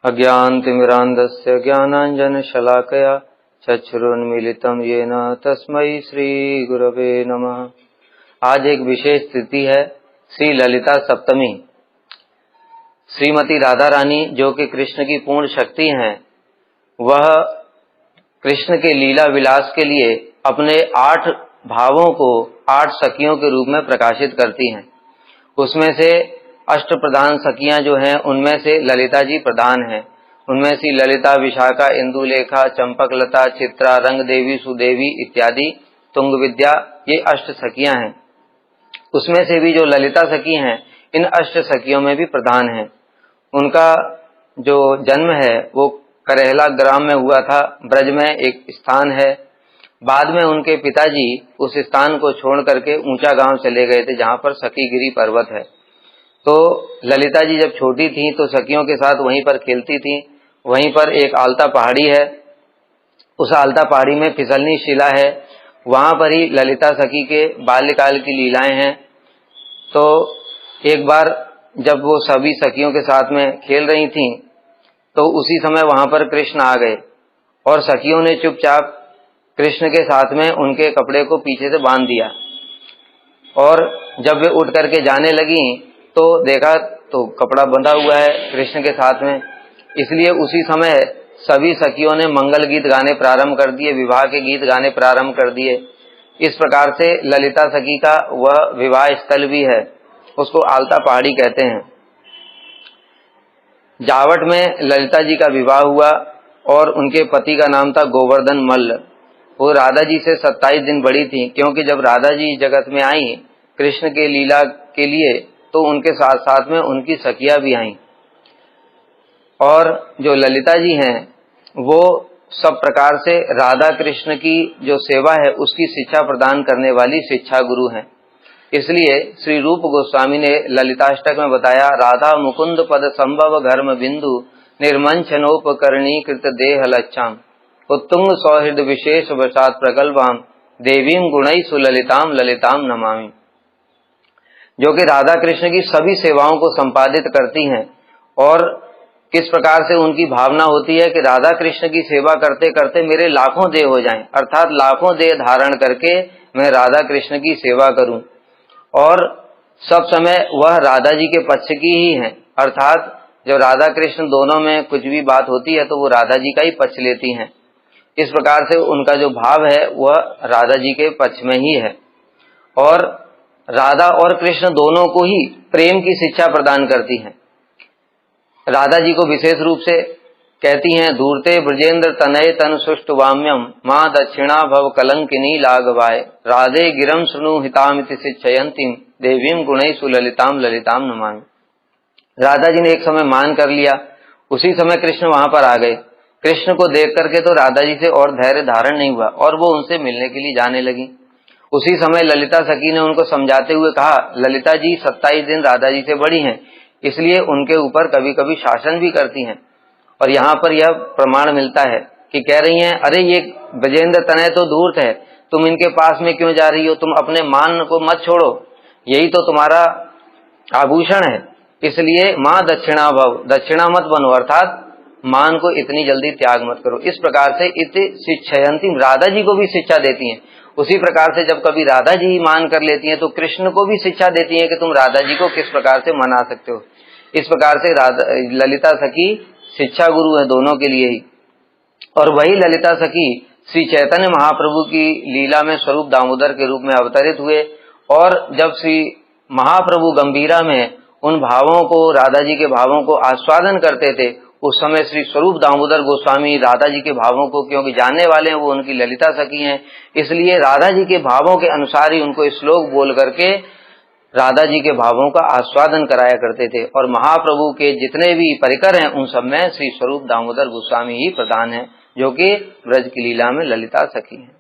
अज्ञानतिमिरान्धस्य ज्ञानाञ्जनशलाकया चक्षुरुन्मीलितं येन तस्मै श्रीगुरवे नमः। आज एक विशेष तिथि है, श्री ललिता सप्तमी। श्रीमती राधा रानी जो कि कृष्ण की पूर्ण शक्ति हैं, वह कृष्ण के लीला विलास के लिए अपने 8 भावों को 8 सखियों के रूप में प्रकाशित करती हैं। उसमें से अष्ट प्रधान सखियां जो हैं, उनमें से ललिता जी प्रधान हैं। उनमें से ललिता, विशाखा, इंदुलेखा, चंपकलता, चित्रा, रंग देवी, सुदेवी इत्यादि, तुंग विद्या, ये अष्ट सखियां हैं। उसमें से भी जो ललिता सखी हैं, इन अष्ट सखियों में भी प्रधान हैं। उनका जो जन्म है वो करेहला ग्राम में हुआ था। ब्रज में एक स्थान है। बाद में उनके पिताजी उस स्थान को छोड़ करके ऊंचा गांव चले गए थे, जहां पर सखीगिरी पर्वत है। तो ललिता जी जब छोटी थी तो सखियों के साथ वहीं पर खेलती थी। वहीं पर एक आलता पहाड़ी है, उस आलता पहाड़ी में फिसलनी शिला है, वहां पर ही ललिता सखी के बाल्यकाल की लीलाएं हैं। तो एक बार जब वो सभी सखियों के साथ में खेल रही थीं, तो उसी समय वहां पर कृष्ण आ गए और सखियों ने चुपचाप कृष्ण के साथ में उनके कपड़े को पीछे से बांध दिया। और जब वे उठ करके जाने लगी तो देखा तो कपड़ा बंधा हुआ है कृष्ण के साथ में। इसलिए उसी समय सभी सखियों ने मंगल गीत गाने प्रारंभ कर दिए, विवाह के गीत गाने प्रारंभ कर दिए। इस प्रकार से ललिता सखी का वह विवाह स्थल भी है, उसको आलता पहाड़ी कहते हैं। जावट में ललिता जी का विवाह हुआ और उनके पति का नाम था गोवर्धन मल्ल। वो राधा जी से 27 दिन बड़ी थी, क्योंकि जब राधा जी जगत में आई कृष्ण के लीला के लिए, तो उनके साथ साथ में उनकी सखियां भी आईं। और जो ललिता जी हैं, वो सब प्रकार से राधा कृष्ण की जो सेवा है उसकी शिक्षा प्रदान करने वाली शिक्षा गुरु हैं। इसलिए श्री रूप गोस्वामी ने ललिताष्टक में बताया, राधा मुकुंद पद संभव घर्म बिंदु निर्मंचनोपकरणी कृत देह लच्छाम उत्तुंग सौहृद विशेष वशात प्रगल्भाम देवीम गुणई सुललिताम ललिताम नमामि। जो कि राधा कृष्ण की सभी सेवाओं को संपादित करती हैं। और किस प्रकार से उनकी भावना होती है कि राधा कृष्ण की सेवा करते करते मेरे लाखों देह हो जाएं, अर्थात लाखों देह धारण करके मैं राधा कृष्ण की सेवा करूं। और सब समय वह राधा जी के पक्ष की ही हैं, अर्थात जब राधा कृष्ण दोनों में कुछ भी बात होती है तो वो राधा जी का ही पक्ष लेती हैं। इस प्रकार से उनका जो भाव है वह राधा जी के पक्ष में ही है। और राधा और कृष्ण दोनों को ही प्रेम की शिक्षा प्रदान करती हैं। राधा जी को विशेष रूप से कहती हैं, धूर्ते ब्रजेंद्र तनय तन सुष्ट वाम्यम माँ दक्षिणा भव कलंकिनी लाघवाय राधे गिरम श्रृणु हितामिति शिक्षयंतीम देवीम गुणै सुललिताम ललिताम नमामि। राधा जी ने एक समय मान कर लिया, उसी समय कृष्ण वहां पर आ गए। कृष्ण को देख करके तो राधा जी से और धैर्य धारण नहीं हुआ और वो उनसे मिलने के लिए जाने लगी। उसी समय ललिता सखी ने उनको समझाते हुए कहा, ललिता जी 27 दिन राधा जी से बड़ी हैं, इसलिए उनके ऊपर कभी कभी शासन भी करती हैं। और यहाँ पर यह प्रमाण मिलता है कि कह रही हैं, अरे ये ब्रजेंद्र तनय तो धूर्त है, तुम इनके पास में क्यों जा रही हो, तुम अपने मान को मत छोड़ो, यही तो तुम्हारा आभूषण है। इसलिए माँ दक्षिणा भव, दक्षिणा मत बनो, अर्थात मान को इतनी जल्दी त्याग मत करो। इस प्रकार से इति शिक्षयंती, राधा जी को भी शिक्षा देती हैं। उसी प्रकार से जब कभी राधा जी ही मान कर लेती हैं तो कृष्ण को भी शिक्षा देती हैं कि तुम राधा जी को किस प्रकार से मना सकते हो। इस प्रकार से ललिता सखी शिक्षा गुरु है दोनों के लिए ही। और वही ललिता सखी श्री चैतन्य महाप्रभु की लीला में स्वरूप दामोदर के रूप में अवतरित हुए। और जब श्री महाप्रभु गंभीरा में उन भावों को, राधा जी के भावों को आस्वादन करते थे, उस समय श्री स्वरूप दामोदर गोस्वामी राधा जी के भावों को, क्योंकि जानने वाले हैं वो उनकी ललिता सखी हैं, इसलिए राधा जी के भावों के अनुसार ही उनको श्लोक बोल करके राधा जी के भावों का आस्वादन कराया करते थे। और महाप्रभु के जितने भी परिकर हैं उन सब में श्री स्वरूप दामोदर गोस्वामी ही प्रधान हैं, जो कि ब्रज की लीला में ललिता सखी हैं।